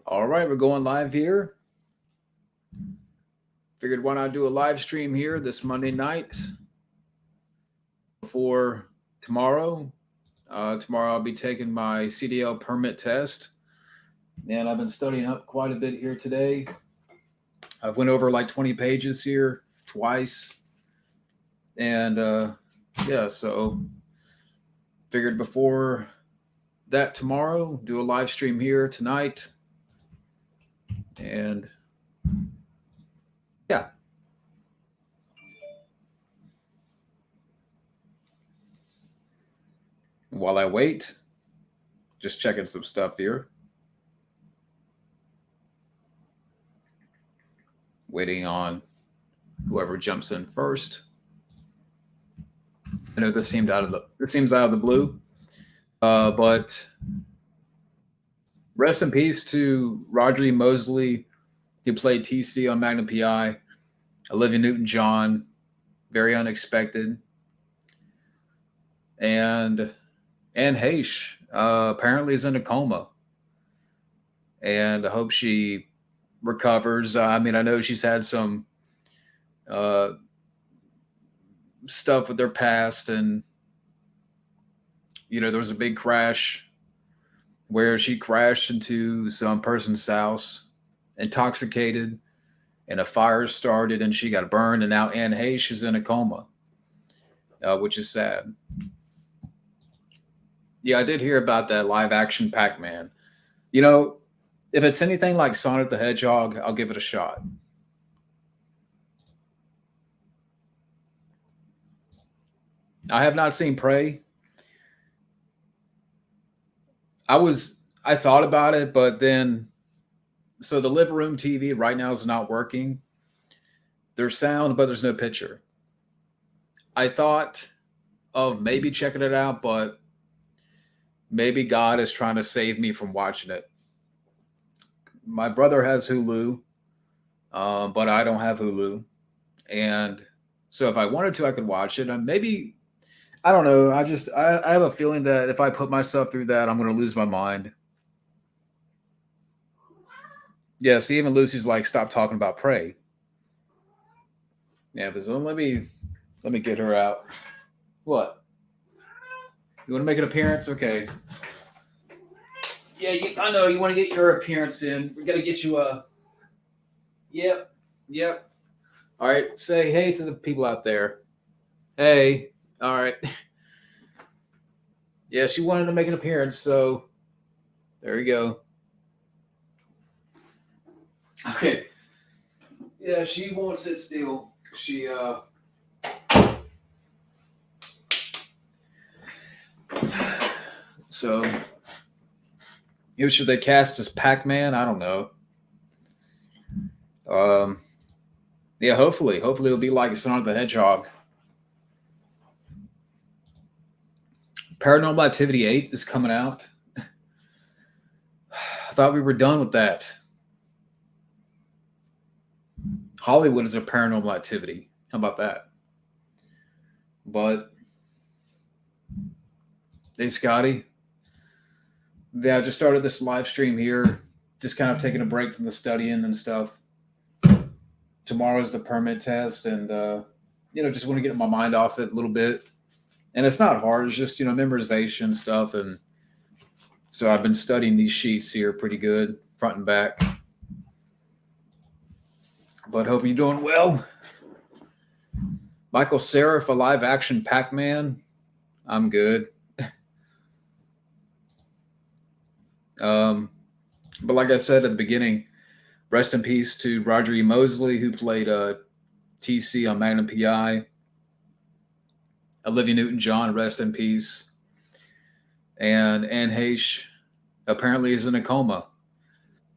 All right, we're going live here. Figured why not do a live stream here this Monday night before tomorrow. Tomorrow I'll be taking my CDL permit test, and I've been studying up quite a bit here today. I've went over like 20 pages here twice, and yeah, so figured before that tomorrow do a live stream here tonight, and yeah. While I wait, just checking some stuff here. Waiting on whoever jumps in first. I know this seems out of the blue, but rest in peace to Roger E. Mosley, who played TC on Magnum PI. Olivia Newton-John, very unexpected, and Anne Heche apparently is in a coma, and I hope she recovers. I mean, I know she's had some uh, stuff with her past, and there was a big crash where she crashed into some person's house, intoxicated, and a fire started, and she got burned, and now Anne Heche is in a coma, which is sad. Yeah, I did hear about that live action Pac-Man. You know, if it's anything like Sonic the Hedgehog, I'll give it a shot. I have not seen Prey. I thought about it, but then so the living room TV right now is not working. There's sound, but there's no picture. I thought of maybe checking it out, but maybe God is trying to save me from watching it. My brother has Hulu, but I don't have Hulu, and so if I wanted to, I could watch it. And maybe I don't know. I have a feeling that if I put myself through that, I'm going to lose my mind. Yeah, see, even Lucy's like, stop talking about Prey. Yeah, but so let me get her out. What? You want to make an appearance? Okay. Yeah, I know you want to get your appearance in. We got to get you a. Yep, yep. All right, say hey to the people out there. Hey, all right. Yeah, she wanted to make an appearance, so there you go. Okay. Yeah, she won't sit still. She So who should they cast as Pac-Man? I don't know. Um, yeah, hopefully it'll be like Sonic the Hedgehog. Paranormal Activity 8 is coming out. I thought we were done with that. Hollywood is a paranormal activity. How about that? But hey, Scotty. Yeah, I just started this live stream here. Just kind of taking a break from the studying and stuff. Tomorrow's the permit test, and just want to get my mind off it a little bit. And it's not hard; it's just memorization stuff. And so I've been studying these sheets here pretty good, front and back. But hope you're doing well. Michael Seraph, a live action Pac-Man. I'm good. But like I said at the beginning, rest in peace to Roger E. Mosley, who played TC on Magnum PI. Olivia Newton-John, rest in peace. And Anne Heche apparently is in a coma.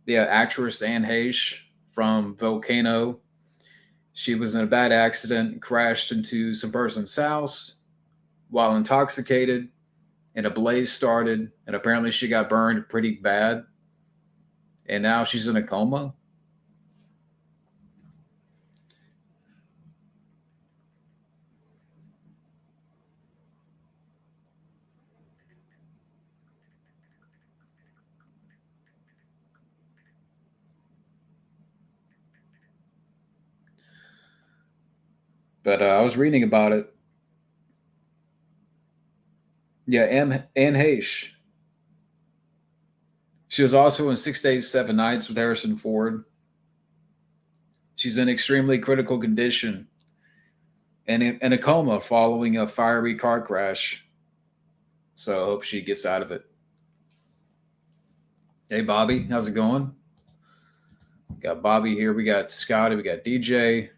Yeah, actress Anne Heche from Volcano. She was in a bad accident and crashed into some person's house while intoxicated, and a blaze started, and apparently she got burned pretty bad. And now she's in a coma. But I was reading about it. Yeah, Anne Heche. She was also in 6 Days, 7 Nights with Harrison Ford. She's in extremely critical condition and in a coma following a fiery car crash. So I hope she gets out of it. Hey, Bobby, how's it going? We got Bobby here. We got Scotty. We got DJ.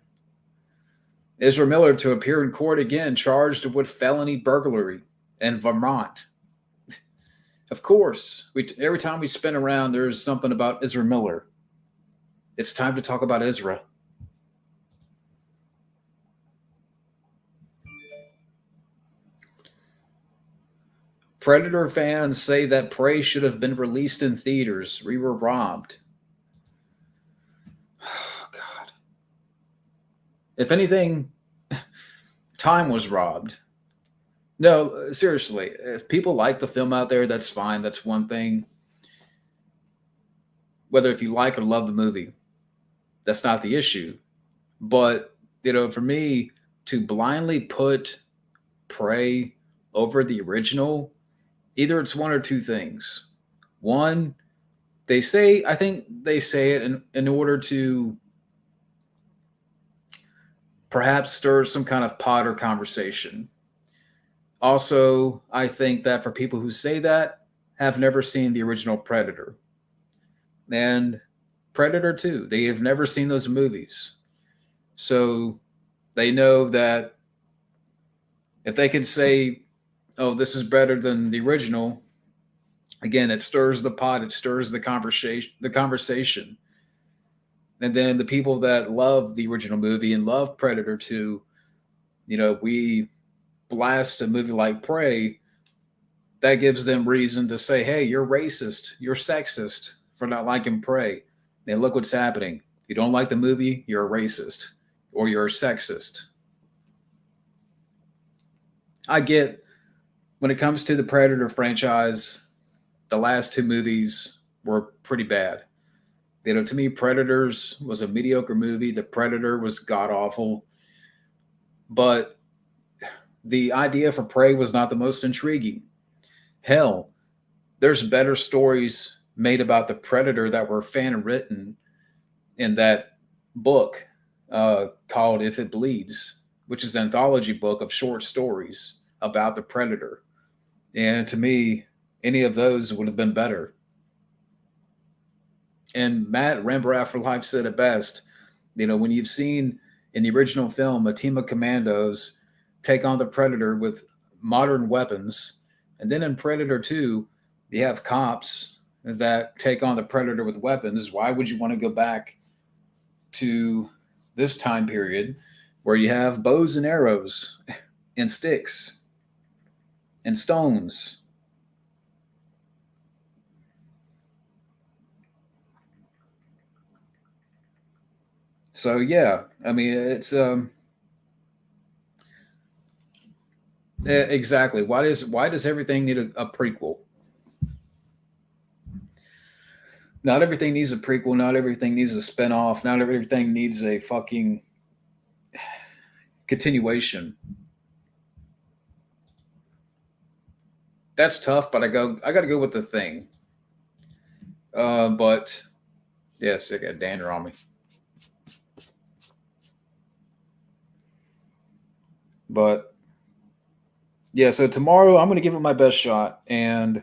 Ezra Miller to appear in court again, charged with felony burglary in Vermont. Of course, every time we spin around, there's something about Ezra Miller. It's time to talk about Ezra. Predator fans say that Prey should have been released in theaters. We were robbed. Oh, God. If anything, time was robbed. No, seriously. If people like the film out there, that's fine. That's one thing. Whether if you like or love the movie, that's not the issue. But, for me, to blindly put Prey over the original, either it's one or two things. One, I think they say it in order to perhaps stir some kind of pot or conversation. Also, I think that for people who say that, have never seen the original Predator. And Predator 2, they have never seen those movies. So they know that if they could say, oh, this is better than the original, again, it stirs the pot, it stirs the conversation. And then the people that love the original movie and love Predator 2, we blast a movie like Prey, that gives them reason to say, hey, you're racist, you're sexist for not liking Prey. And look what's happening. If you don't like the movie, you're a racist or you're a sexist. I get when it comes to the Predator franchise, the last two movies were pretty bad. To me, Predators was a mediocre movie. The Predator was god awful. But the idea for Prey was not the most intriguing. Hell, there's better stories made about the Predator that were fan written in that book called If It Bleeds, which is an anthology book of short stories about the Predator. And to me, any of those would have been better. And Matt Rambaraf for Life said it best. When you've seen in the original film a team of commandos take on the Predator with modern weapons, and then in Predator 2, you have cops that take on the Predator with weapons. Why would you want to go back to this time period where you have bows and arrows and sticks and stones? So yeah, I mean it's exactly why does everything need a prequel? Not everything needs a prequel. Not everything needs a spinoff. Not everything needs a fucking continuation. That's tough, but I got to go with the thing. But yes, I got dander on me. But yeah, so tomorrow I'm going to give it my best shot, and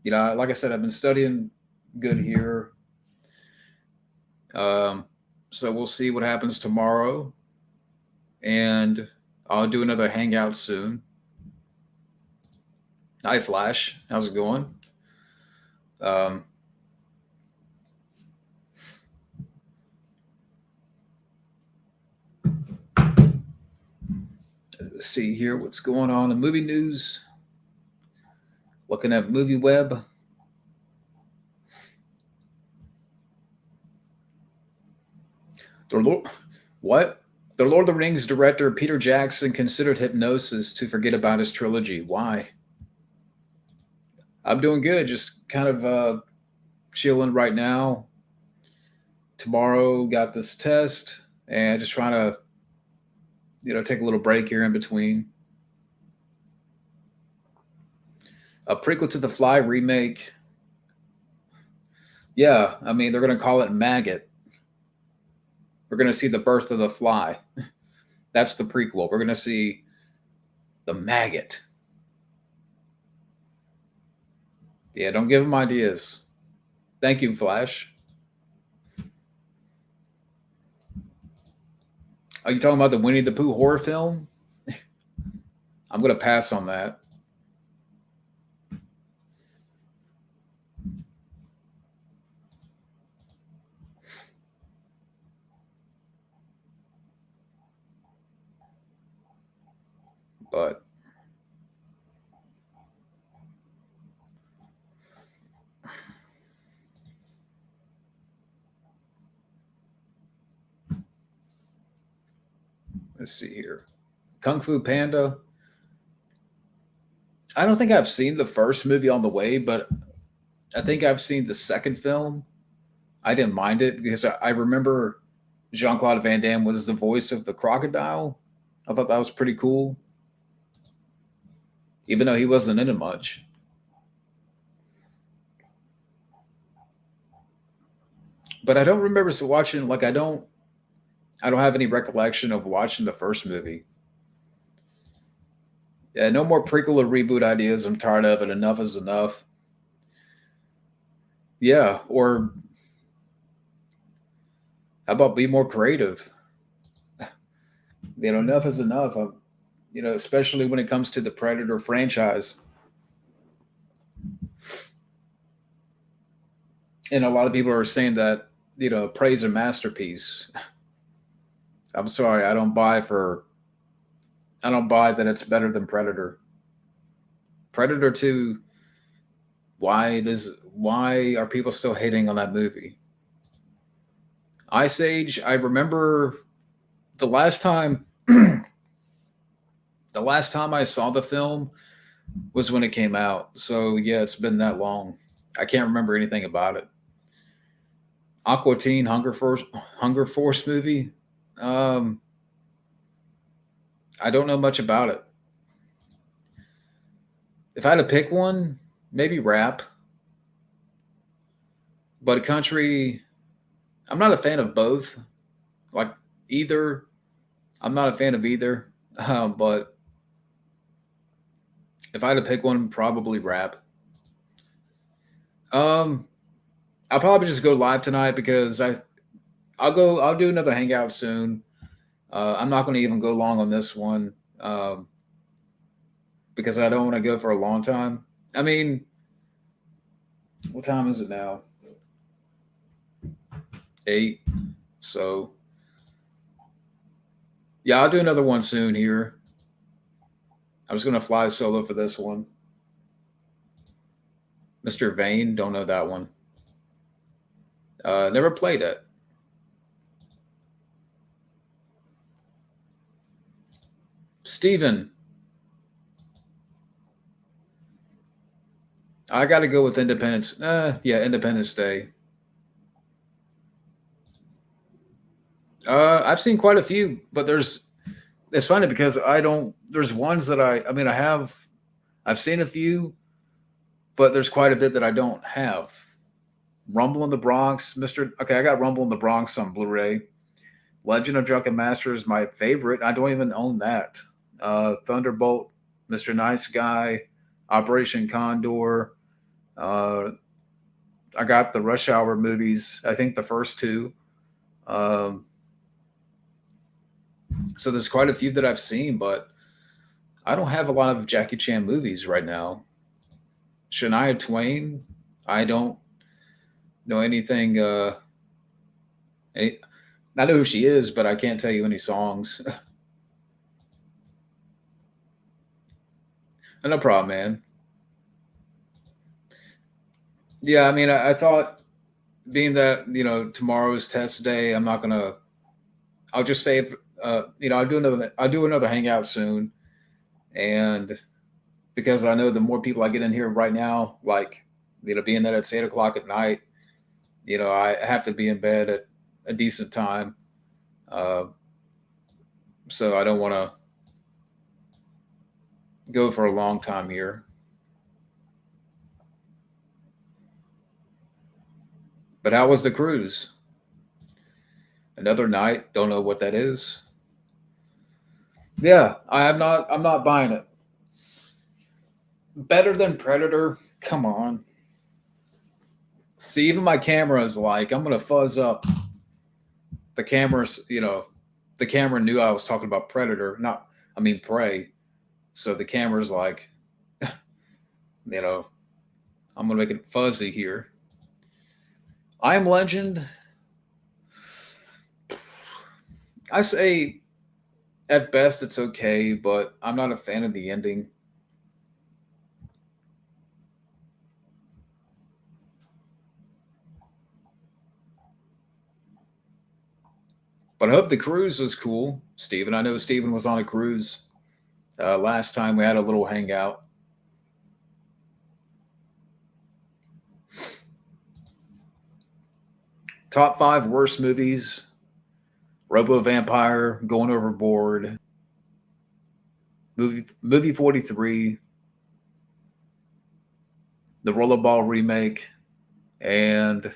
like I said, I've been studying good here. So we'll see what happens tomorrow, and I'll do another hangout soon. Hi, Flash. How's it going? Um, let's see here what's going on in movie news. Looking at Movie Web. What? The Lord of the Rings director Peter Jackson considered hypnosis to forget about his trilogy. Why? I'm doing good. Just kind of chilling right now. Tomorrow got this test and just trying to take a little break here in between. A prequel to the Fly remake. Yeah, I mean they're gonna call it Maggot. We're gonna see the birth of the Fly. That's the prequel. We're gonna see the Maggot. Yeah, don't give them ideas. Thank you, Flash. Are you talking about the Winnie the Pooh horror film? I'm gonna pass on that. But let's see here. Kung Fu Panda. I don't think I've seen the first movie on the way, but I think I've seen the second film. I didn't mind it because I remember Jean Claude Van Damme was the voice of the crocodile. I thought that was pretty cool, even though he wasn't in it much. But I don't remember watching like I don't have any recollection of watching the first movie. Yeah, no more prequel or reboot ideas. I'm tired of it. Enough is enough. Yeah, or how about be more creative? Enough is enough. Especially when it comes to the Predator franchise. And a lot of people are saying that praise a masterpiece. I'm sorry, I don't buy that it's better than Predator. Predator 2, why are people still hating on that movie? Ice Age, I remember the last time the last time I saw the film was when it came out. So yeah, it's been that long. I can't remember anything about it. Aqua Teen Hunger Force movie. Um, I don't know much about it. If I had to pick one, maybe rap. But a country, I'm not a fan of both. Like either, I'm not a fan of either. But if I had to pick one, probably rap. Um, I'll probably just go live tonight because I'll do another hangout soon. I'm not going to even go long on this one because I don't want to go for a long time. I mean, what time is it now? 8. So yeah, I'll do another one soon here. I'm just going to fly solo for this one. Mr. Vane, don't know that one. Never played it. Steven, I got to go with Independence. Yeah, Independence Day. I've seen quite a few, but it's funny because I don't. There's ones that I mean, I've seen a few, but there's quite a bit that I don't have. Rumble in the Bronx, Mister. Okay, I got Rumble in the Bronx on Blu-ray. Legend of Drunken Master is my favorite. I don't even own that. Thunderbolt, Mr. Nice Guy, Operation Condor. Uh, I got the Rush Hour movies. I think the first two. Um, so there's quite a few that I've seen, but I don't have a lot of Jackie Chan movies right now. Shania Twain, I don't know anything. Any, I know who she is, but I can't tell you any songs. No problem, man. Yeah, I mean, I thought being that tomorrow's test day, I'm not gonna. I'll just save. I'll do another hangout soon, and because I know the more people I get in here right now, like being that it's 8 o'clock at night, I have to be in bed at a decent time. Uh, so I don't want to go for a long time here. But how was the cruise? Another night. Don't know what that is. Yeah, I am not. I'm not buying it. Better than Predator? Come on. See, even my camera is like, I'm gonna fuzz up. The camera's, the camera knew I was talking about Predator, not, I mean, Prey. So the camera's like, you know, I'm gonna make it fuzzy here. I Am Legend. I say at best it's okay, but I'm not a fan of the ending. But I hope the cruise was cool, Steven. I know Steven was on a cruise last time we had a little hangout. Top five worst movies: Robo Vampire, Going Overboard, movie 43, the Rollerball remake, and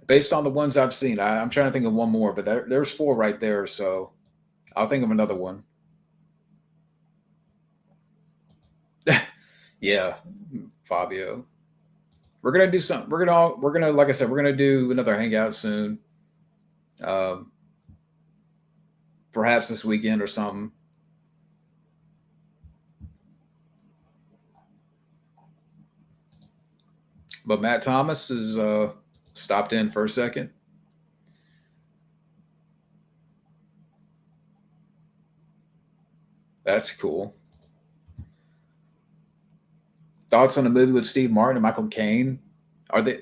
based on the ones I've seen, I'm trying to think of one more, but there's four right there, so I'll think of another one. Yeah, Fabio. We're gonna do something. We're gonna like I said, we're gonna do another hangout soon. Um, Perhaps this weekend or something. But Matt Thomas is stopped in for a second. That's cool. Thoughts on the movie with Steve Martin and Michael Caine? Are they?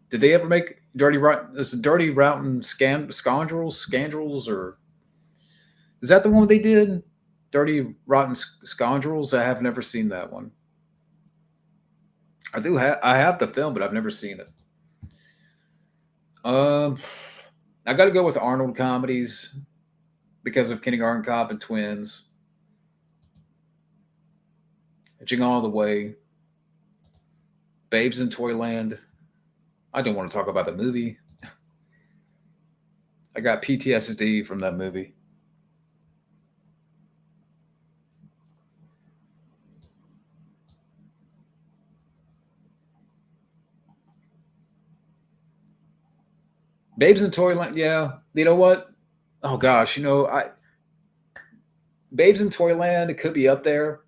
Did they ever make Dirty Rotten? Is it Dirty Rotten Scoundrels, or is that the one they did? Dirty Rotten Scoundrels. I have never seen that one. I do have. I have the film, but I've never seen it. Um, I got to go with Arnold comedies because of Kindergarten Cop and Twins, Edging All the Way, Babes in Toyland. I don't want to talk about the movie. I got PTSD from that movie. Babes in Toyland. Yeah, you know what? Oh gosh, I Babes in Toyland. It could be up there,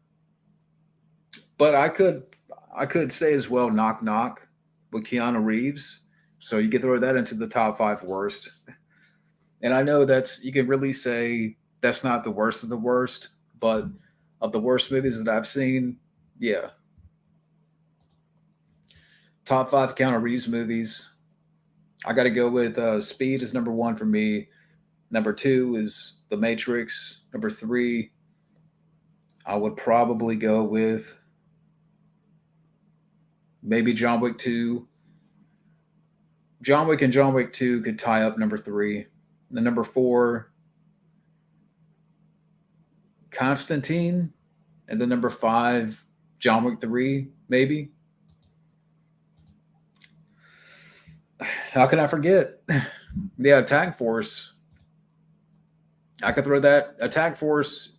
but I could say as well Knock Knock with Keanu Reeves. So you could throw that into the top five worst. And I know that's you can really say that's not the worst of the worst, but of the worst movies that I've seen, yeah, top five Keanu Reeves movies. I got to go with Speed is number one for me. Number two is The Matrix. Number three, I would probably go with maybe John Wick 2. John Wick and John Wick 2 could tie up number three. The number four, Constantine. And then number five, John Wick 3, maybe. How can I forget? Yeah, Attack Force. I could throw that. Attack Force.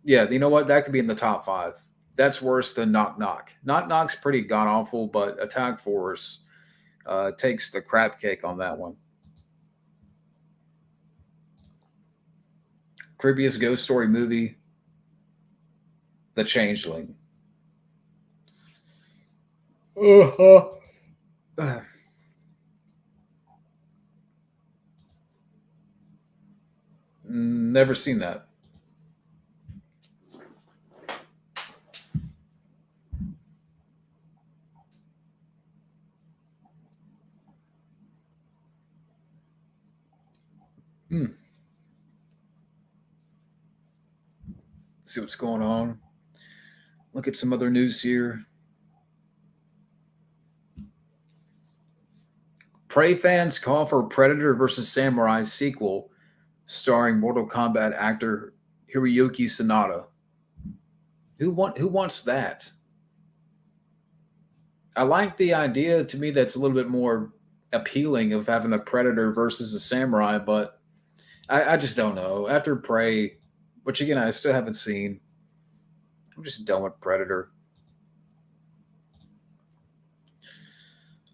Yeah, you know what? That could be in the top five. That's worse than Knock Knock. Knock Knock's pretty god awful, but Attack Force takes the crap cake on that one. Creepiest ghost story movie, The Changeling. Uh-huh. Never seen that. Hmm. See what's going on. Look at some other news here. Prey fans call for Predator versus Samurai sequel starring Mortal Kombat actor Hiroyuki Sanada. Who wants that? I like the idea. To me, that's a little bit more appealing of having a Predator versus a Samurai, but I just don't know. After Prey, which again I still haven't seen, I'm just done with Predator.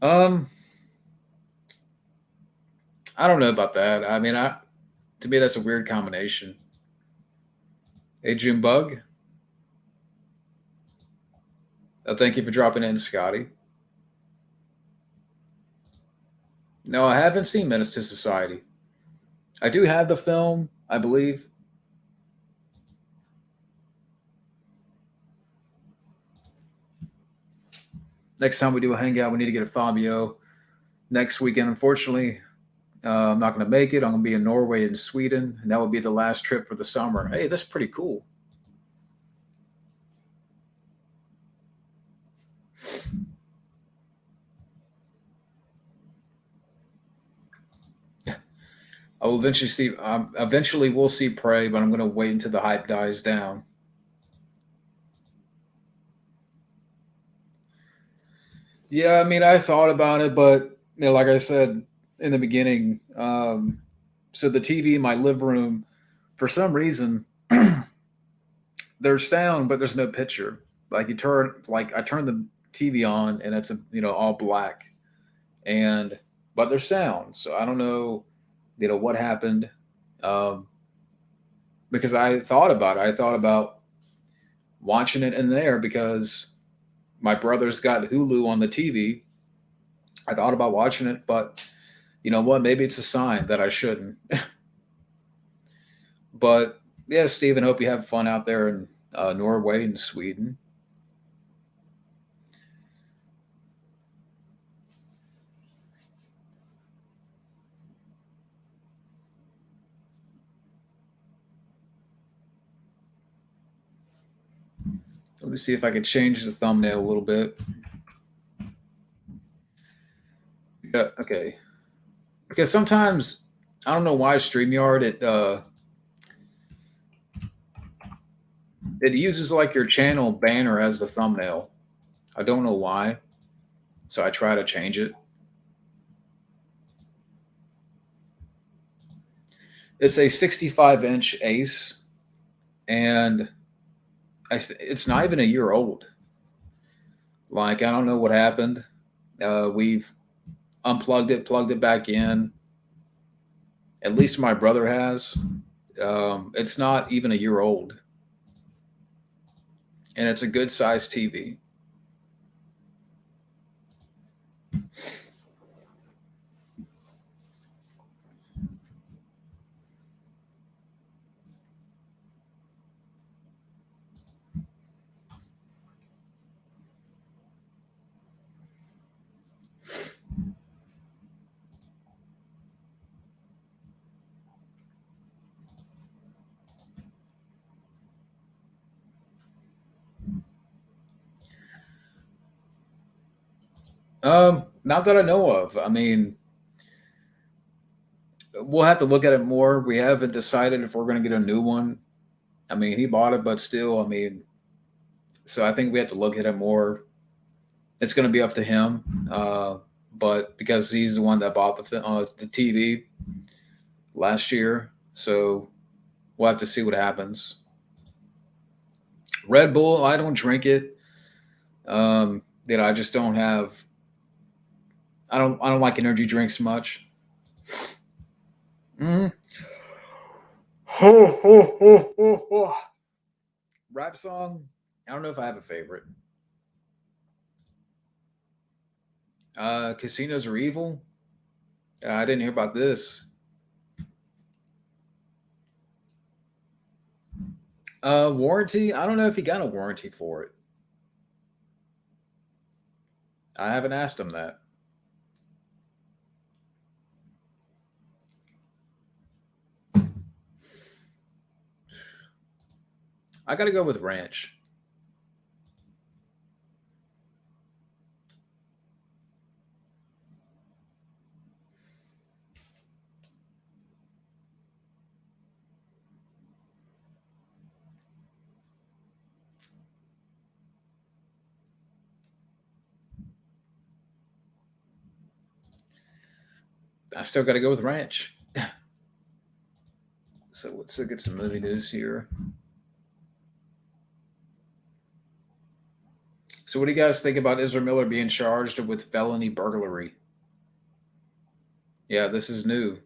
Um, I don't know about that. I mean, I to me that's a weird combination. Hey, June Bug, thank you for dropping in, Scotty. No, I haven't seen Menace to Society. I do have the film, I believe. Next time we do a hangout, we need to get a Fabio. Next weekend, unfortunately, I'm not going to make it. I'm going to be in Norway and Sweden, and that will be the last trip for the summer. Hey, that's pretty cool. I will eventually see. Eventually, we'll see Prey, but I'm going to wait until the hype dies down. Yeah, I mean, I thought about it, but like I said in the beginning, so the TV in my living room, for some reason, there's sound, but there's no picture. Like I turn the TV on, and it's all black, and but there's sound. So I don't know, what happened, um, because I thought about it. I thought about watching it in there because my brother's got Hulu on the TV. I thought about watching it, but you know what? Maybe it's a sign that I shouldn't. But yeah, Stephen, hope you have fun out there in Norway and Sweden. Let me see if I can change the thumbnail a little bit. Yeah, okay. Because sometimes I don't know why StreamYard it uses like your channel banner as the thumbnail. I don't know why, so I try to change it. It's a 65-inch Ace, and it's not even a year old. Like I don't know what happened. We've unplugged it, plugged it back in. At least my brother has. It's not even a year old, and it's a good sized TV. Not that I know of. I mean, we'll have to look at it more. We haven't decided if we're going to get a new one. I mean, he bought it, but still, I mean, so I think we have to look at it more. It's going to be up to him, but because he's the one that bought the TV last year, so we'll have to see what happens. Red Bull, I don't drink it. I just don't have. I don't like energy drinks much. Mm. Rap song. I don't know if I have a favorite. Casinos are evil. I didn't hear about this. Warranty. I don't know if he got a warranty for it. I haven't asked him that. I got to go with ranch. I still got to go with ranch. So let's look at some movie news here. So, what do you guys think about Ezra Miller being charged with felony burglary? Yeah, this is new.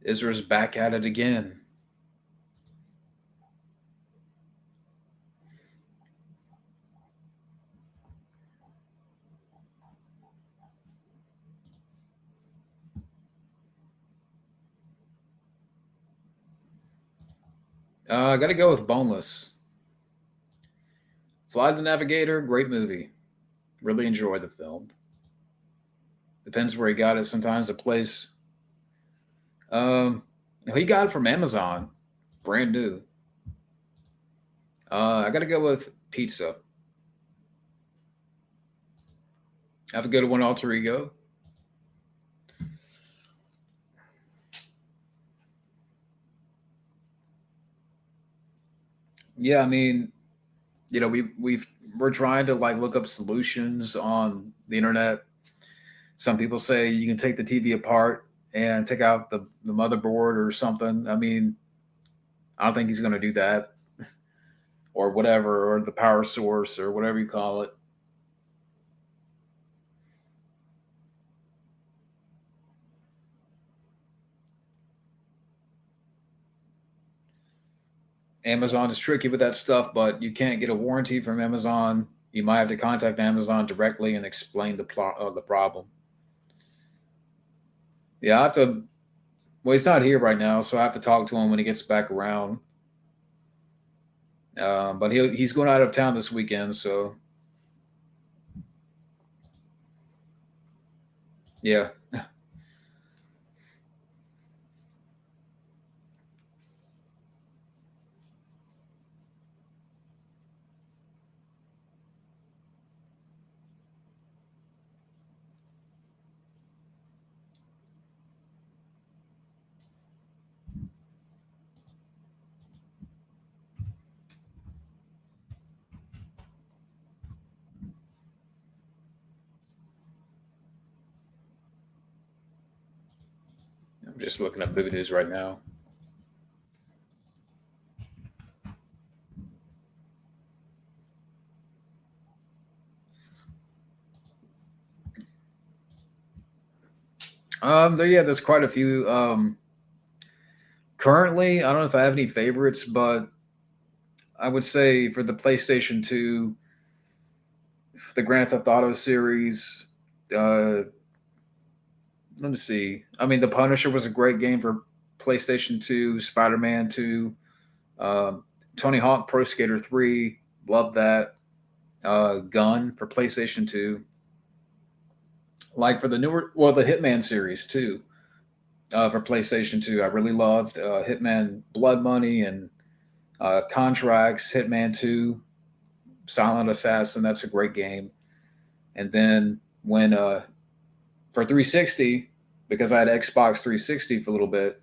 Ezra's back at it again. I got to go with Boneless. Flight the Navigator, great movie. Really enjoyed the film. Depends where he got it. Sometimes a place. Um, he got it from Amazon, brand new. I got to go with Pizza. Have a good one, Alter Ego. Yeah, I mean, we're trying to like look up solutions on the internet. Some people say you can take the TV apart and take out the motherboard or something. I mean, I don't think he's going to do that or whatever, or the power source or whatever you call it. Amazon is tricky with that stuff, but you can't get a warranty from Amazon. You might have to contact Amazon directly and explain the problem. Yeah, I have to. Well, he's not here right now, so I have to talk to him when he gets back around. But he's going out of town this weekend, so yeah. I'm just looking up movie news right now. There's quite a few. Currently, I don't know if I have any favorites, but I would say for the PlayStation 2, the Grand Theft Auto series. Let me see. I mean, The Punisher was a great game for PlayStation 2. Spider Man 2. Um, Tony Hawk Pro Skater 3. Love that. Gun for PlayStation 2. Like for the newer, well, the Hitman series too. For PlayStation 2, I really loved Hitman Blood Money and Contracts, Hitman 2, Silent Assassin. That's a great game. And then when for 360, because I had Xbox 360 for a little bit,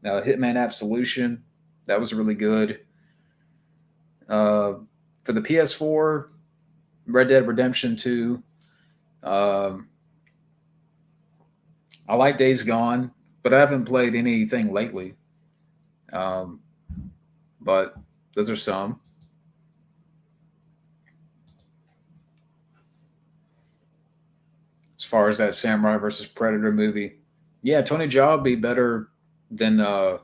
Hitman Absolution, that was really good. Uh, for the PS4, Red Dead Redemption 2. Um, I like Days Gone, but I haven't played anything lately. Um, but those are some. As far as that Samurai versus Predator movie, yeah, Tony Jaa would be better than the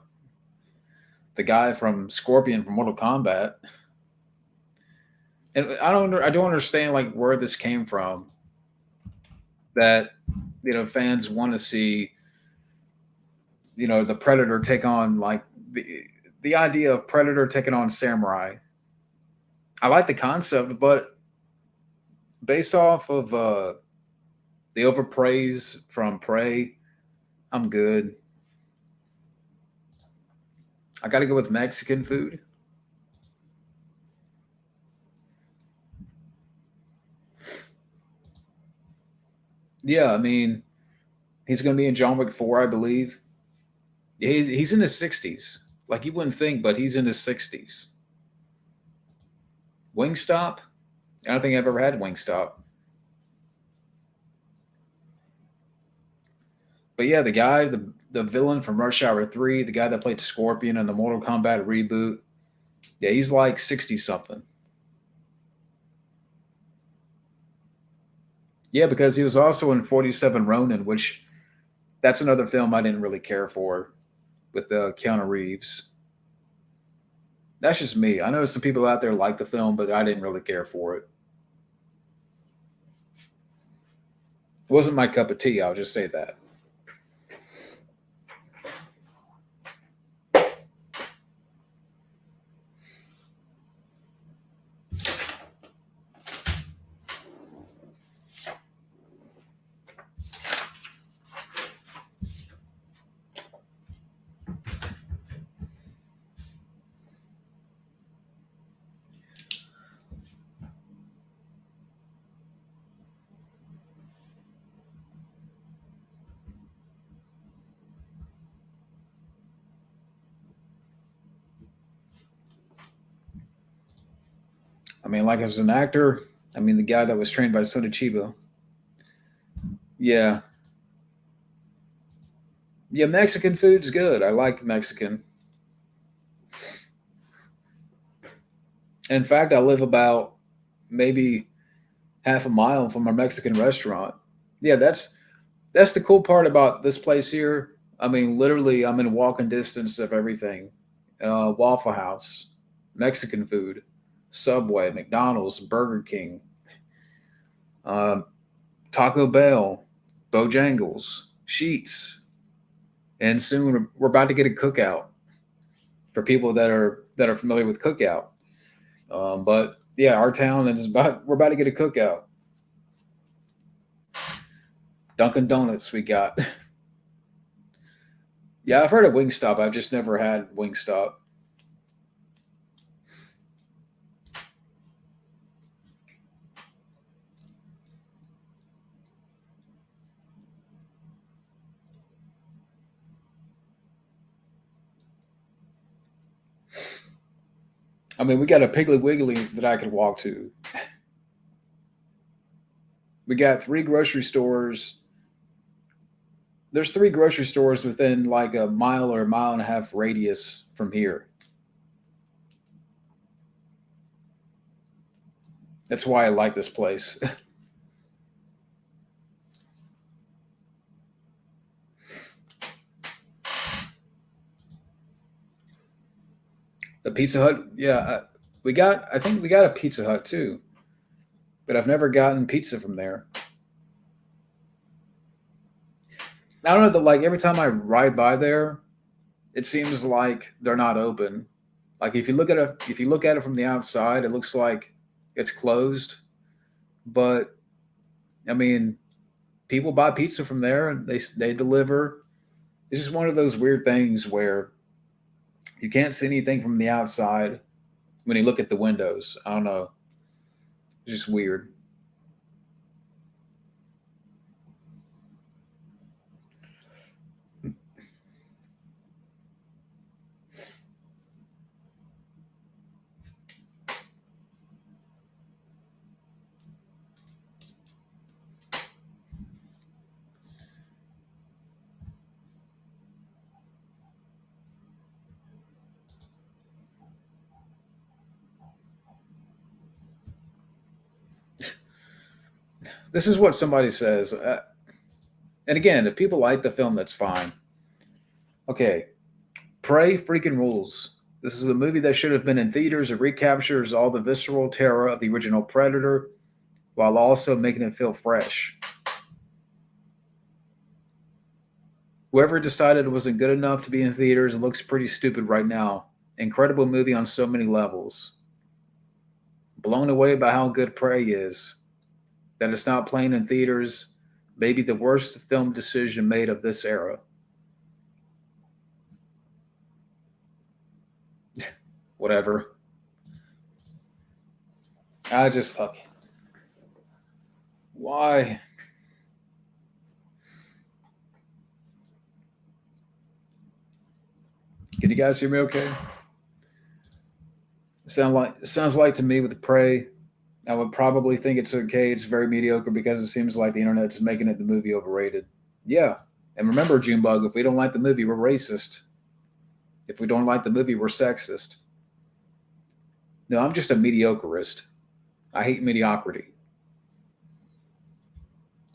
guy from Scorpion from Mortal Kombat. And I don't understand like where this came from. That fans want to see the Predator take on like the idea of Predator taking on Samurai. I like the concept, but based off of the overpraise from Prey, I'm good. I got to go with Mexican food. Yeah, I mean, he's going to be in John Wick 4, I believe. He's in his 60s. Like you wouldn't think, but he's in his 60s. Wingstop? I don't think I've ever had Wingstop. But yeah, the villain from Rush Hour 3, the guy that played Scorpion in the Mortal Kombat reboot, yeah, he's like 60 something. Yeah, because he was also in 47 Ronin, which that's another film I didn't really care for with Keanu Reeves. That's just me. I know some people out there like the film, but I didn't really care for it. It wasn't my cup of tea. I'll just say that. I mean, like as an actor, I mean, the guy that was trained by Sony Chiba. Yeah. Yeah, Mexican food's good. I like Mexican. In fact, I live about maybe half a mile from a Mexican restaurant. Yeah, that's the cool part about this place here. I mean, literally, I'm in walking distance of everything. Waffle House, Mexican food, Subway, McDonald's, Burger King, uh, Taco Bell, Bojangles, Sheets, and soon we're about to get a cookout for people that are familiar with cookout. But yeah, our town is about we're about to get a cookout. Dunkin' Donuts we got. Yeah, I've heard of Wingstop. I've just never had Wingstop. I mean, we got a Piggly Wiggly that I could walk to. We got three grocery stores. There's three grocery stores within like a mile or a mile and a half radius from here. That's why I like this place. The Pizza Hut, yeah, we got. I think we got a Pizza Hut too, but I've never gotten pizza from there. I don't know. Like every time I ride by there, it seems like they're not open. Like if you look at it from the outside, it looks like it's closed. But I mean, people buy pizza from there, and they deliver. It's just one of those weird things where you can't see anything from the outside when you look at the windows. I don't know. It's just weird. This is what somebody says. And again, if people like the film, that's fine. Okay, Prey freaking rules. This is a movie that should have been in theaters. It recaptures all the visceral terror of the original Predator while also making it feel fresh. Whoever decided it wasn't good enough to be in theaters looks pretty stupid right now. Incredible movie on so many levels. Blown away by how good Prey is. That it's not playing in theaters. Maybe the worst film decision made of this era. Whatever. I just fuck. Why? Can you guys hear me okay? Sounds like to me with the Prey, I would probably think it's okay. It's very mediocre because it seems like the internet's making it the movie overrated. Yeah, And remember, Junebug, if we don't like the movie, we're racist. If we don't like the movie, we're sexist. No, I'm just a mediocrist. I hate mediocrity.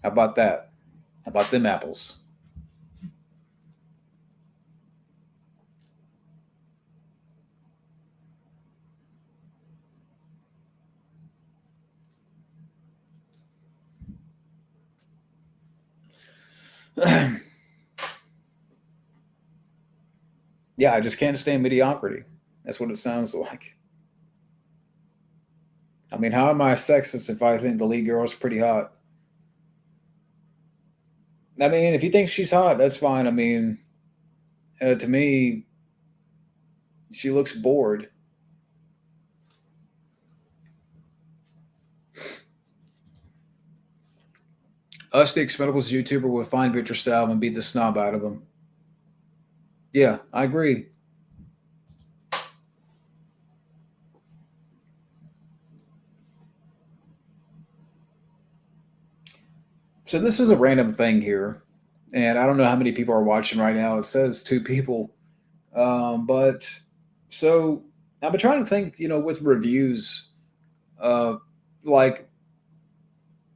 How about that? How about them apples? Yeah, I just can't stand mediocrity. That's what it sounds like. I mean, how am I sexist if I think the lead girl is pretty hot? I mean, if you think she's hot, that's fine. I mean, to me, she looks bored. Us, the Expendables YouTuber, would find Victor Salve and beat the snob out of him. Yeah, I agree. So this is a random thing here, and I don't know how many people are watching right now. It says two people, but so I've been trying to think, with reviews, uh, like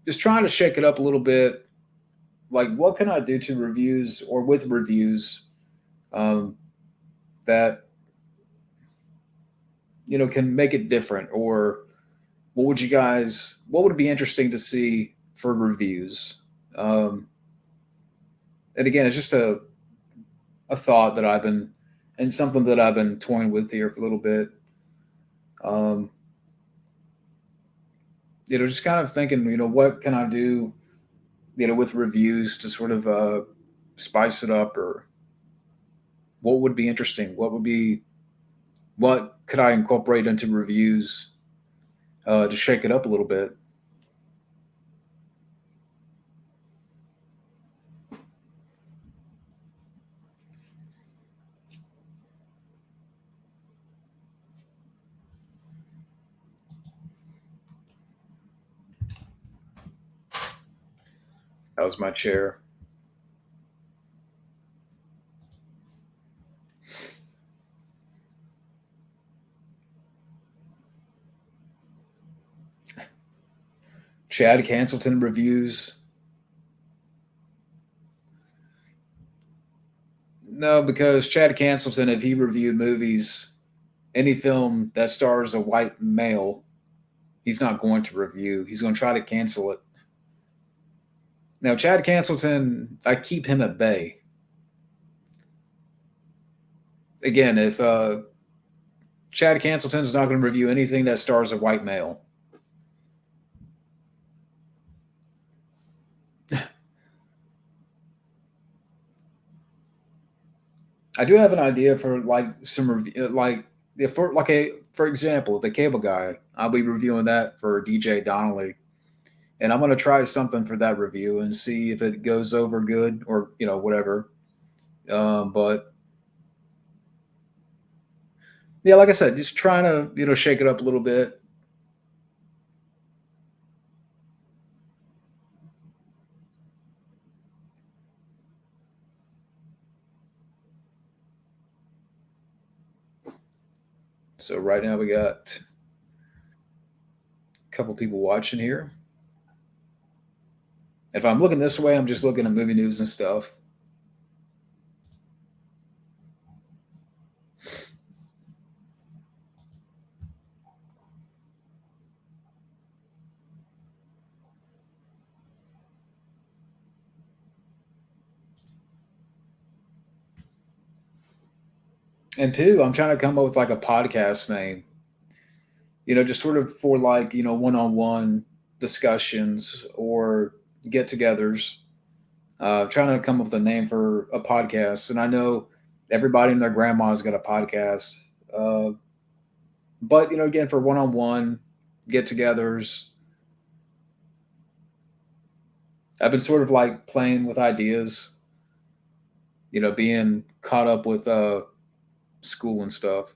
just trying to shake it up a little bit. Like, what can I do to reviews or with reviews um, that can make it different? Or what would it be interesting to see for reviews? Um, and again, it's just a thought that I've been and something that I've been toying with here for a little bit. Um, just kind of thinking, what can I do, with reviews to sort of spice it up, or what would be interesting? What could I incorporate into reviews to shake it up a little bit? That was my chair. Chad Cancelton reviews. No, because Chad Cancelton, if he reviewed movies, any film that stars a white male, he's not going to review. He's going to try to cancel it. Now, Chad Cancelton, I keep him at bay. Again, if Chad Cancelton's not going to review anything that stars a white male, I do have an idea for like some review, like if for like a for example, the Cable Guy. I'll be reviewing that for DJ Donnelly, and I'm going to try something for that review and see if it goes over good or whatever. But yeah, like I said, just trying to shake it up a little bit. So right now we got a couple people watching here. If I'm looking this way, I'm just looking at movie news and stuff. And two, I'm trying to come up with like a podcast name, just sort of for like, one-on-one discussions or get-togethers. Trying to come up with a name for a podcast. And I know everybody and their grandma's got a podcast. Uh, but, again, for one-on-one get-togethers, I've been sort of like playing with ideas, being caught up with school and stuff.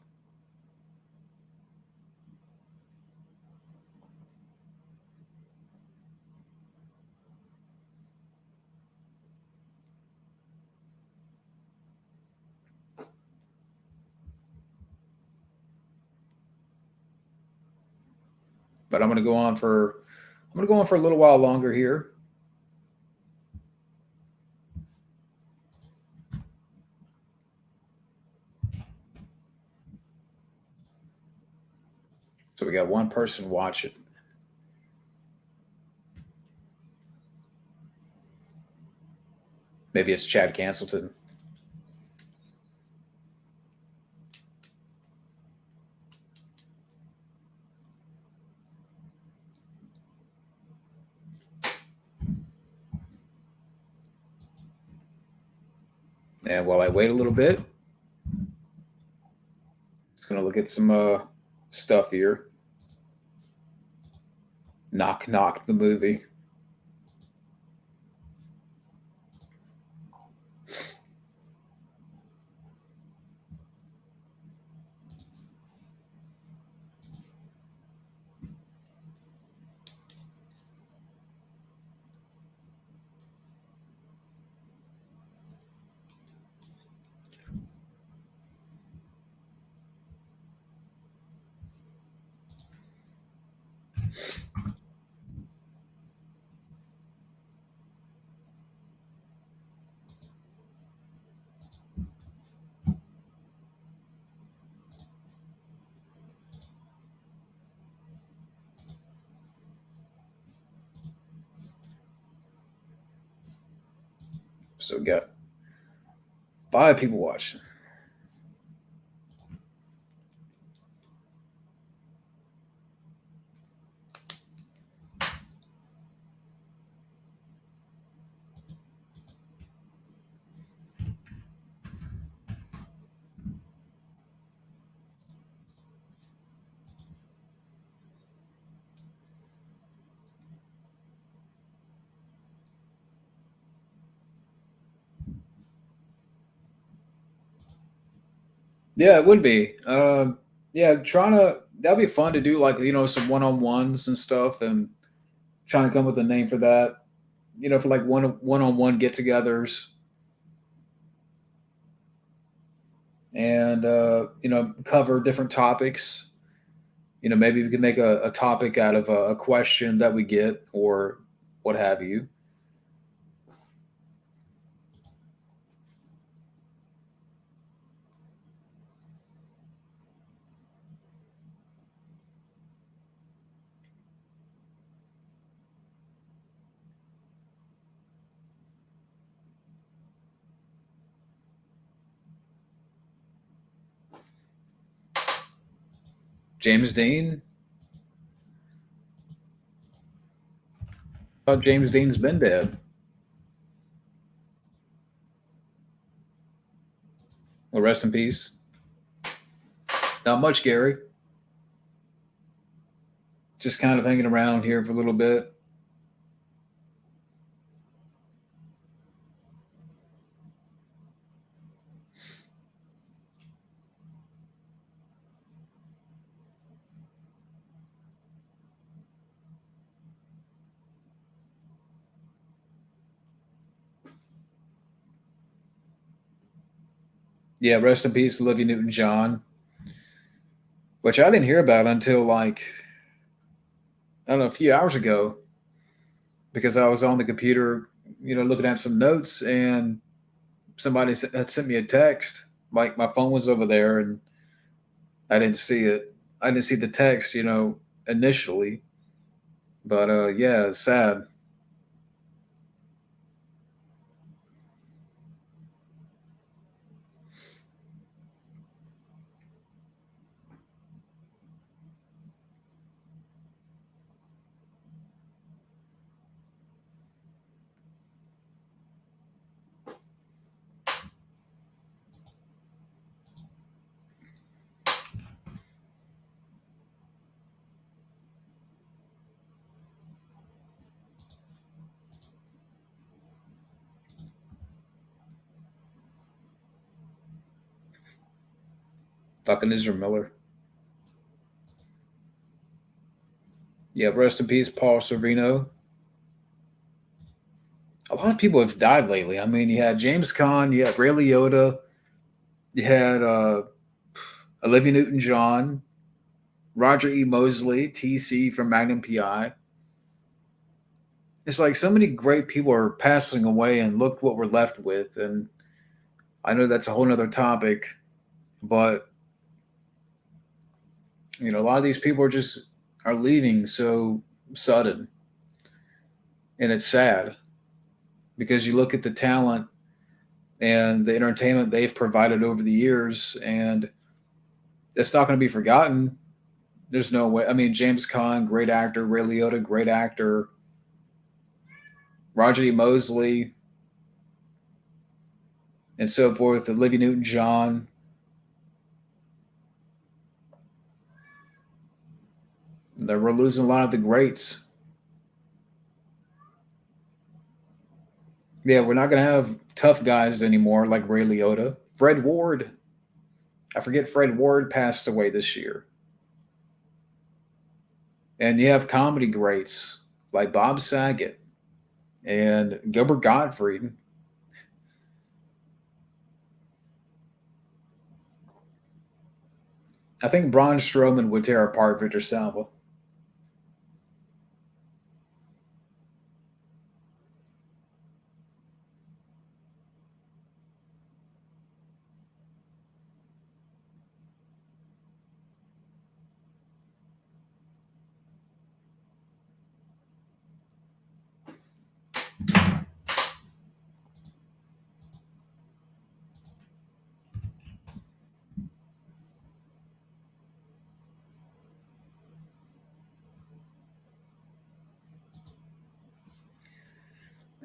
But I'm gonna go on for a little while longer here. So we got one person watching. Maybe it's Chad Cancelton. And while I wait a little bit, just gonna look at some stuff here. Knock Knock the movie. So we got 5 people watching. Yeah, it would be. Yeah, trying to that'd be fun to do, like some one on ones and stuff, and trying to come up with a name for that. For like one on one get-togethers, and cover different topics. Maybe we could make a topic out of a question that we get or what have you. James Dean. I thought James Dean's been dead. Well, rest in peace. Not much, Gary. Just kind of hanging around here for a little bit. Yeah, rest in peace, Olivia Newton-John, which I didn't hear about until like I don't know a few hours ago because I was on the computer, looking at some notes, and somebody had sent me a text. Like my phone was over there, and I didn't see it. I didn't see the text, initially. But yeah, it's sad. Fucking Israel Miller. Yeah, rest in peace, Paul Sorvino. A lot of people have died lately. I mean, you had James Caan, you had Ray Liotta, you had Olivia Newton-John. Roger E. Mosley, TC from Magnum PI. It's like so many great people are passing away, and look what we're left with. And I know that's a whole nother topic, but a lot of these people are leaving so sudden, and it's sad because you look at the talent and the entertainment they've provided over the years, and it's not going to be forgotten. There's no way. I mean, James Caan, great actor. Ray Liotta, great actor. Roger E. Mosley, and so forth. Olivia Newton-John. We're losing a lot of the greats. Yeah, we're not going to have tough guys anymore like Ray Liotta. Fred Ward. I forget Fred Ward passed away this year. And you have comedy greats like Bob Saget and Gilbert Gottfried. I think Braun Strowman would tear apart Victor Salva.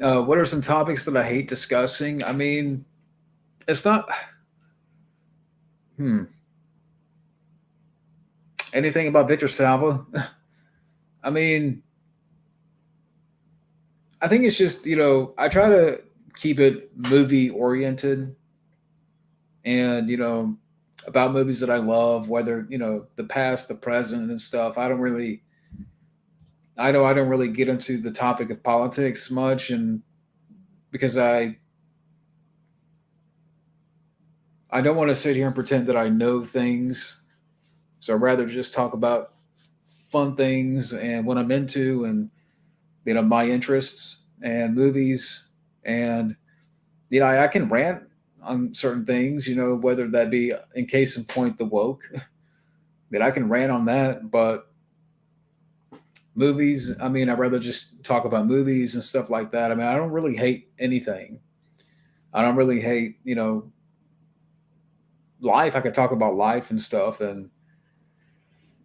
What are some topics that I hate discussing? I mean, it's not hmm, anything about Victor Salva. I mean, I think it's just, I try to keep it movie oriented and, about movies that I love, whether, the past, the present and stuff. I don't really get into the topic of politics much, and because I don't want to sit here and pretend that I know things. So I'd rather just talk about fun things and what I'm into, and my interests and movies, and I can rant on certain things, whether that be in case in point the woke, that I can rant on that, but movies, I mean, I'd rather just talk about movies and stuff like that. I mean, I don't really hate anything. I don't really hate, life. I could talk about life and stuff and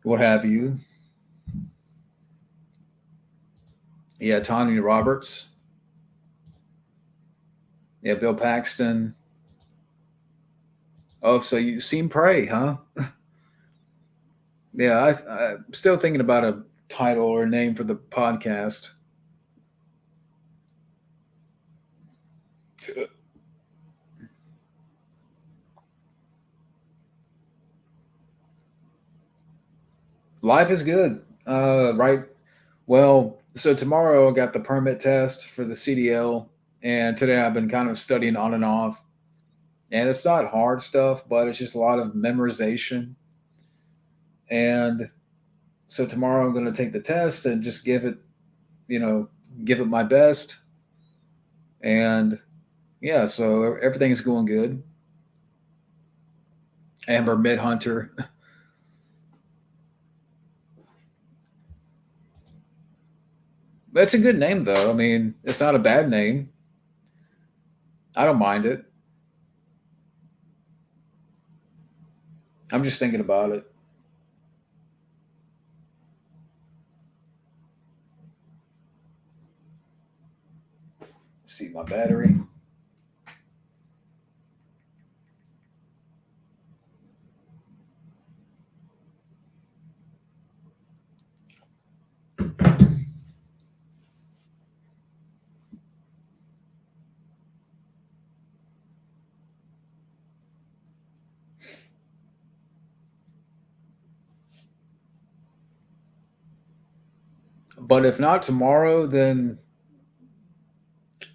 what have you. Yeah, Tanya Roberts. Yeah, Bill Paxton. Oh, so you've seen Prey, huh? Yeah, I'm still thinking about a title or name for the podcast. Life is good. Right. Well, so tomorrow I got the permit test for the CDL, and today I've been kind of studying on and off. And it's not hard stuff, but it's just a lot of memorization. And so tomorrow I'm going to take the test and just you know, give it my best. And yeah, so everything's going good. Amber Midhunter. That's a good name, though. I mean, it's not a bad name. I don't mind it. I'm just thinking about it. See my battery. But if not tomorrow, then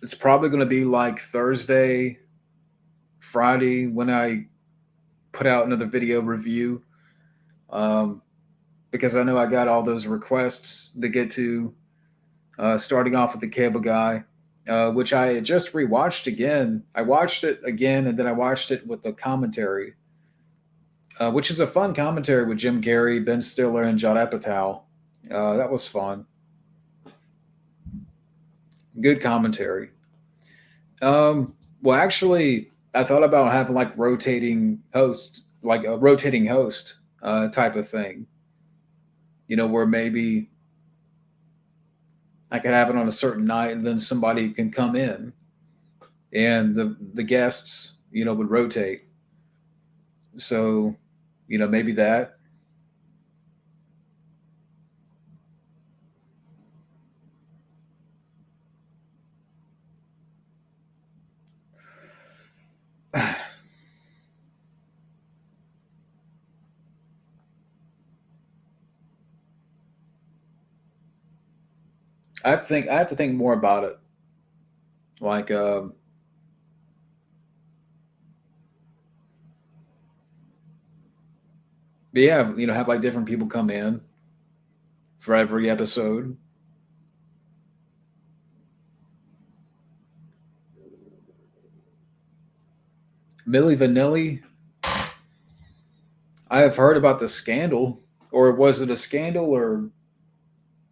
it's probably going to be like Thursday, Friday when I put out another video review. Um, because I know I got all those requests to get to. Starting off with the cable guy, which I just rewatched again. I watched it again, and then I watched it with the commentary, which is a fun commentary with Jim Carrey, Ben Stiller, and Judd Apatow. That was fun. Good commentary. Well, actually, I thought about having like rotating hosts, like a rotating host type of thing. Where maybe I could have it on a certain night, and then somebody can come in, and the guests, would rotate. So, maybe that. I have to think more about it. Like, but yeah, have like different people come in for every episode. Millie Vanilli, I have heard about the scandal, or was it a scandal or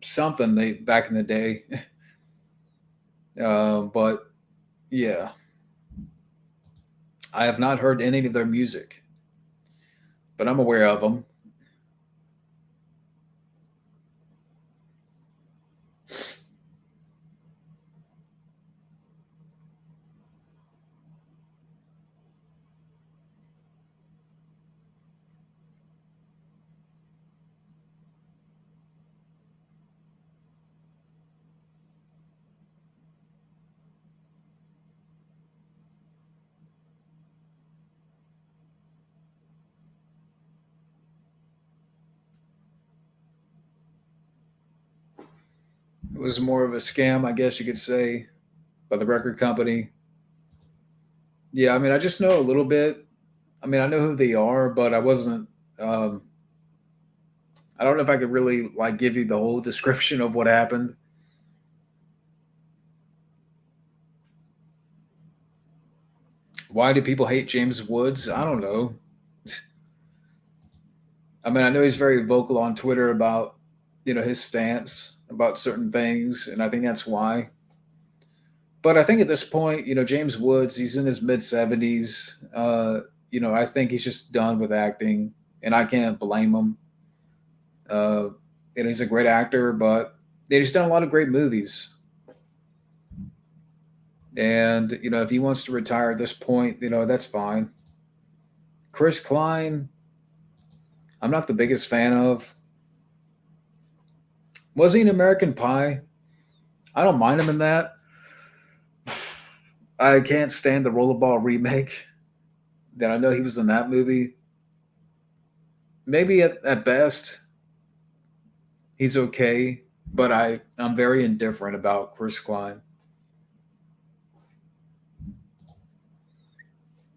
something they back in the day? But yeah, I have not heard any of their music, but I'm aware of them. It was more of a scam, I guess you could say, by the record company. Yeah, I mean, I just know a little bit. I mean, I know who they are, but I wasn't. Um, I don't know if I could really like give you the whole description of what happened. Why do people hate James Woods? I don't know. I mean, I know he's very vocal on Twitter about his stance about certain things, and I think that's why. But I think at this point, James Woods, he's in his mid 70s. I think he's just done with acting, and I can't blame him. Uh, and he's a great actor, but he's done a lot of great movies. And if he wants to retire at this point, that's fine. Chris Klein, I'm not the biggest fan of. Was he an American Pie? I don't mind him in that. I can't stand the Rollerball remake. That I know he was in that movie. Maybe at best he's okay, but I'm very indifferent about Chris Klein.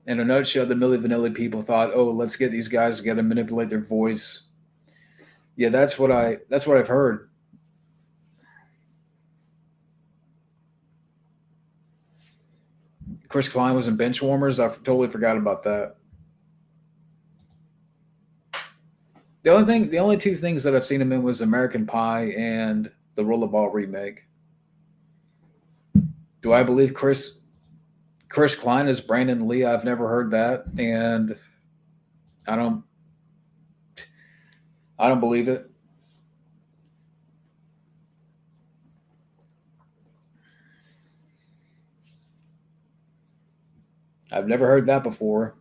In a nutshell, the Milli Vanilli people thought, "Oh, let's get these guys together, manipulate their voice." Yeah, that's what I've heard. Chris Klein was in Benchwarmers. I totally forgot about that. The only two things that I've seen him in was American Pie and the Rollerball remake. Do I believe Chris Klein is Brandon Lee? I've never heard that, and I don't I don't believe it. I've never heard that before.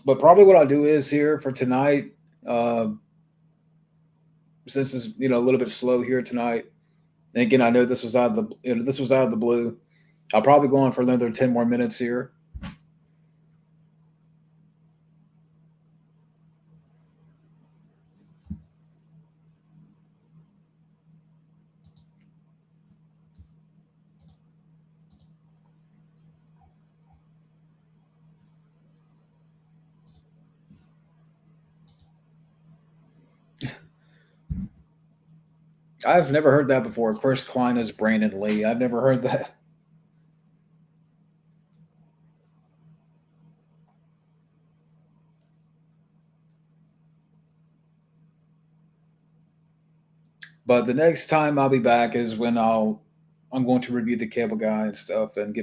But probably what I'll do is here for tonight, uh, since it's a little bit slow here tonight. And again, I know this was out of the this was out of the blue. I'll probably go on for another 10 more minutes here. I've never heard that before. Chris Klein is Brandon Lee. I've never heard that. But the next time I'll be back is when I'm going to review the Cable Guy and stuff and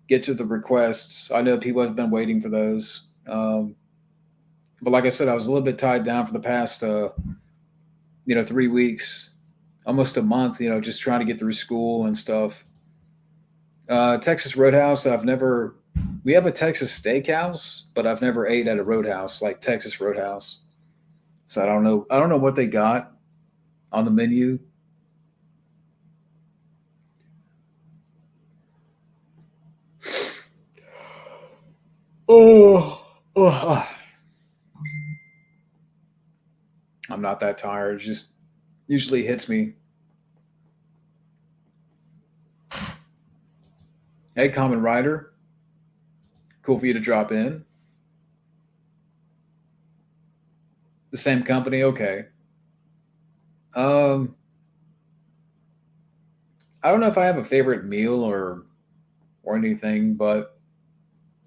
get to the requests. I know people have been waiting for those. But like I said, I was a little bit tied down for the past 3 weeks, almost a month. Just trying to get through school and stuff. Texas Roadhouse. I've never. We have a Texas Steakhouse, but I've never ate at a Roadhouse like Texas Roadhouse. So I don't know. I don't know what they got on the menu. Oh, oh, I'm not that tired. It just usually hits me. Hey, Common Rider. Cool for you to drop in. The same company. Okay. Um, I don't know if I have a favorite meal or anything, but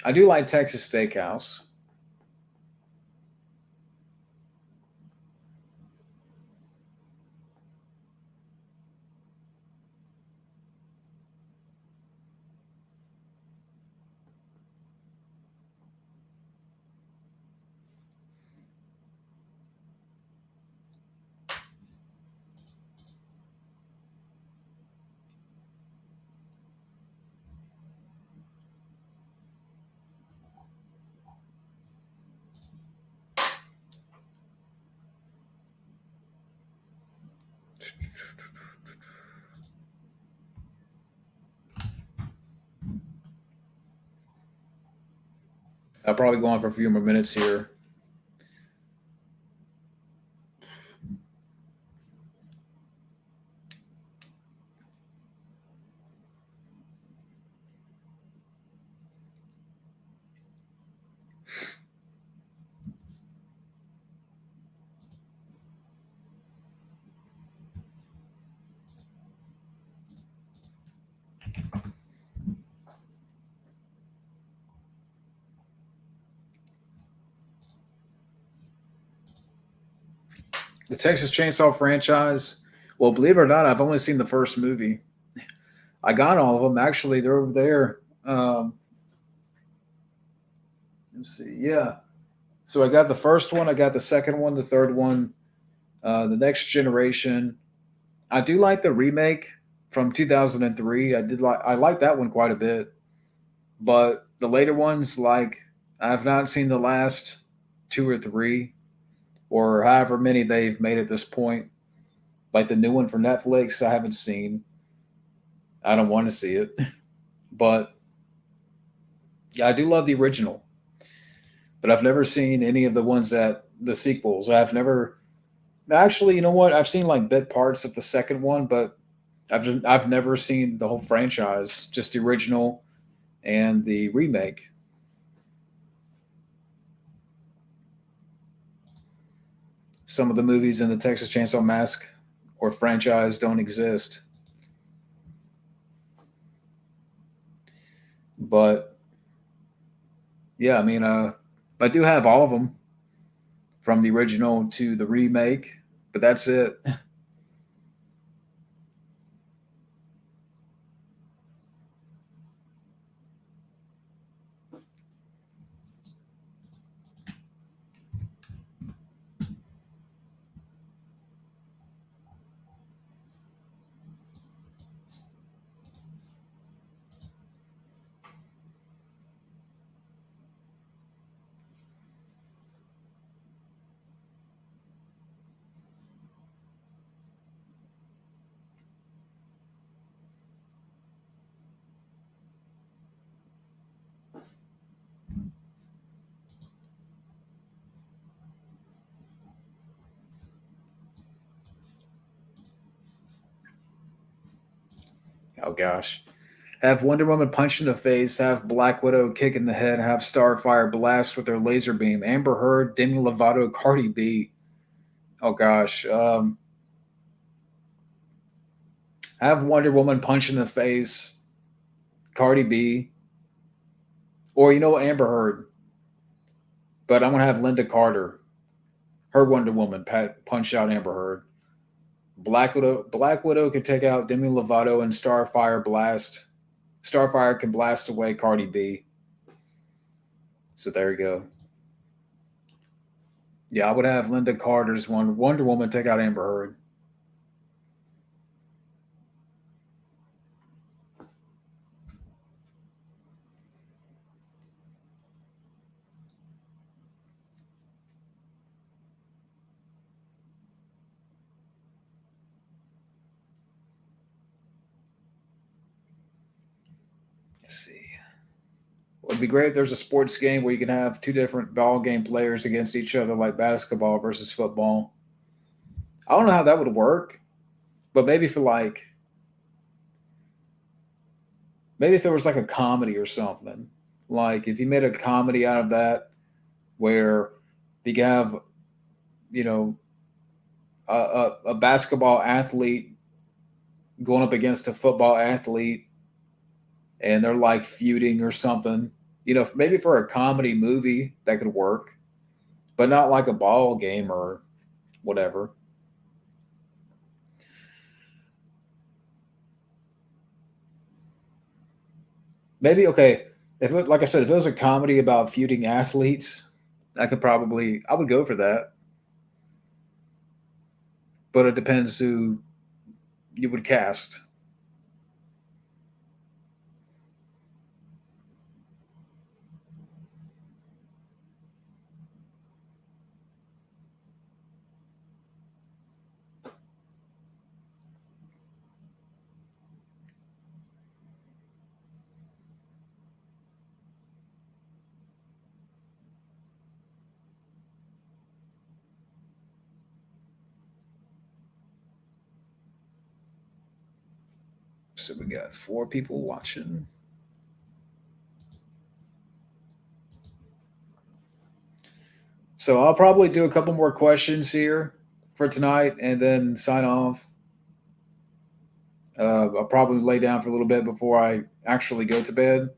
I do like Texas Steakhouse. I'll probably go on for a few more minutes here. The Texas Chainsaw franchise. Well, believe it or not, I've only seen the first movie. I got all of them. Actually, they're over there. Let's see. Yeah. So I got the first one. I got the second one, the third one, the Next Generation. I do like the remake from 2003. I like that one quite a bit. But the later ones, like I've not seen the last two or three, or however many they've made at this point. Like the new one for Netflix, I haven't seen. I don't want to see it, but yeah, I do love the original. But I've never seen any of the ones that the sequels. I've never actually. You know what? I've seen like bit parts of the second one, but I've never seen the whole franchise. Just the original and the remake. Some of the movies in the Texas Chainsaw Mask or franchise don't exist. But yeah, I mean, I do have all of them from the original to the remake, but that's it. Oh gosh. Have Wonder Woman punch in the face, have Black Widow kick in the head, have Starfire blast with their laser beam, Amber Heard, Demi Lovato, Cardi B. Oh gosh. Have Wonder Woman punch in the face, Cardi B, or you know what, Amber Heard. But I'm gonna have Linda Carter, her Wonder Woman, punch out Amber Heard. Black Widow can take out Demi Lovato and Starfire blast. Starfire can blast away Cardi B. So there you go. Yeah, I would have Linda Carter's Wonder Woman take out Amber Heard. Let's see. It would be great if there's a sports game where you can have two different ball game players against each other, like basketball versus football. I don't know how that would work, but maybe if there was like a comedy or something, like if you made a comedy out of that, where you could have, you know, a basketball athlete going up against a football athlete, and they're like feuding or something. Maybe for a comedy movie that could work, but not like a ball game or whatever. Maybe okay. If it, like I said, if it was a comedy about feuding athletes, I would go for that. But it depends who you would cast. So we got four people watching. So I'll probably do a couple more questions here for tonight and then sign off. I'll probably lay down for a little bit before I actually go to bed.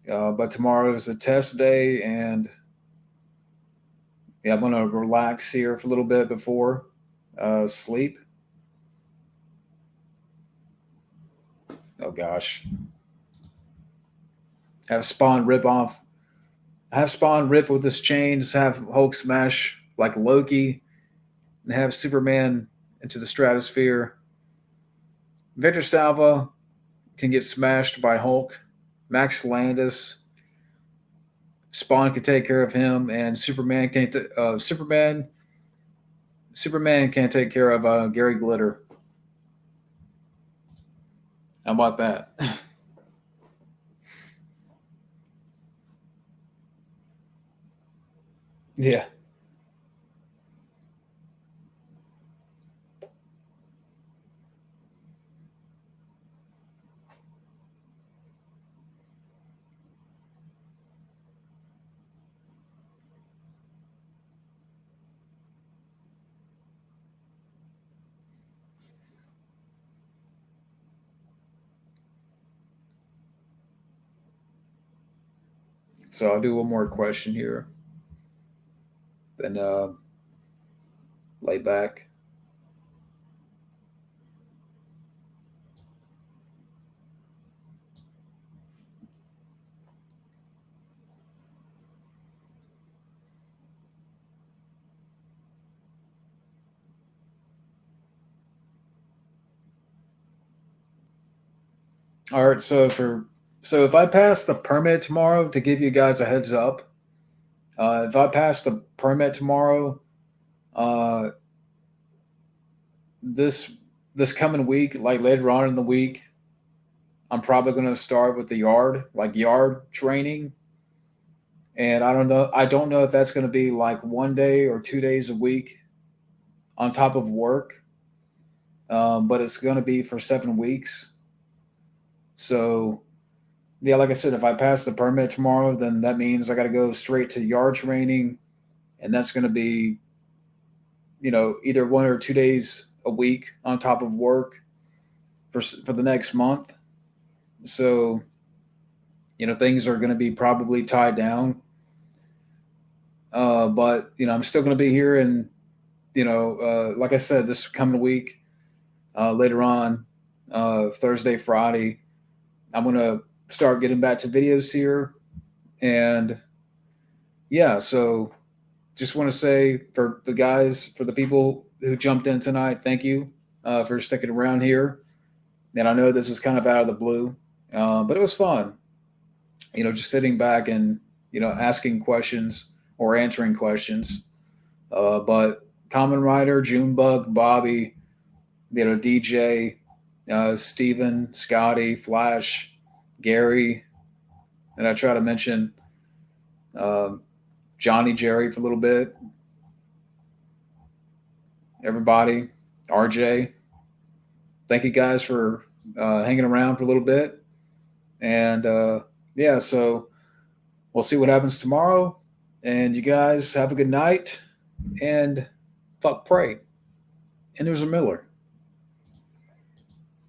But tomorrow is a test day, and yeah, I'm gonna relax here for a little bit before sleep. Oh gosh, have Spawn rip off. Have Spawn rip with his chains. Have Hulk smash like Loki, and have Superman into the stratosphere. Victor Salva can get smashed by Hulk. Max Landis, Spawn can take care of him, and Superman can't take care of Gary Glitter. How about that? Yeah. So I'll do one more question here, then lay back. All right. So if I pass the permit tomorrow, to give you guys a heads up, if I pass the permit tomorrow, uh, this this coming week, like later on in the week, I'm probably going to start with the yard training. And I don't know if that's going to be like 1 day or 2 days a week on top of work, but it's going to be for 7 weeks. So yeah, like I said, if I pass the permit tomorrow, then that means I got to go straight to yard training, and that's going to be, either 1 or 2 days a week on top of work for the next month. So things are going to be probably tied down. But I'm still going to be here, and like I said, this coming week, later on, Thursday, Friday, I'm going to start getting back to videos here, and yeah, so just want to say for the guys, for the people who jumped in tonight, thank you for sticking around here. And I know this was kind of out of the blue, but it was fun. Just sitting back and asking questions or answering questions. But Common Rider, Junebug, Bobby, DJ, Steven, Scotty, Flash, Gary, and I try to mention um, Johnny Jerry for a little bit. Everybody, RJ, thank you guys for hanging around for a little bit. And yeah, so we'll see what happens tomorrow. And you guys have a good night and fuck pray. And there's a Miller.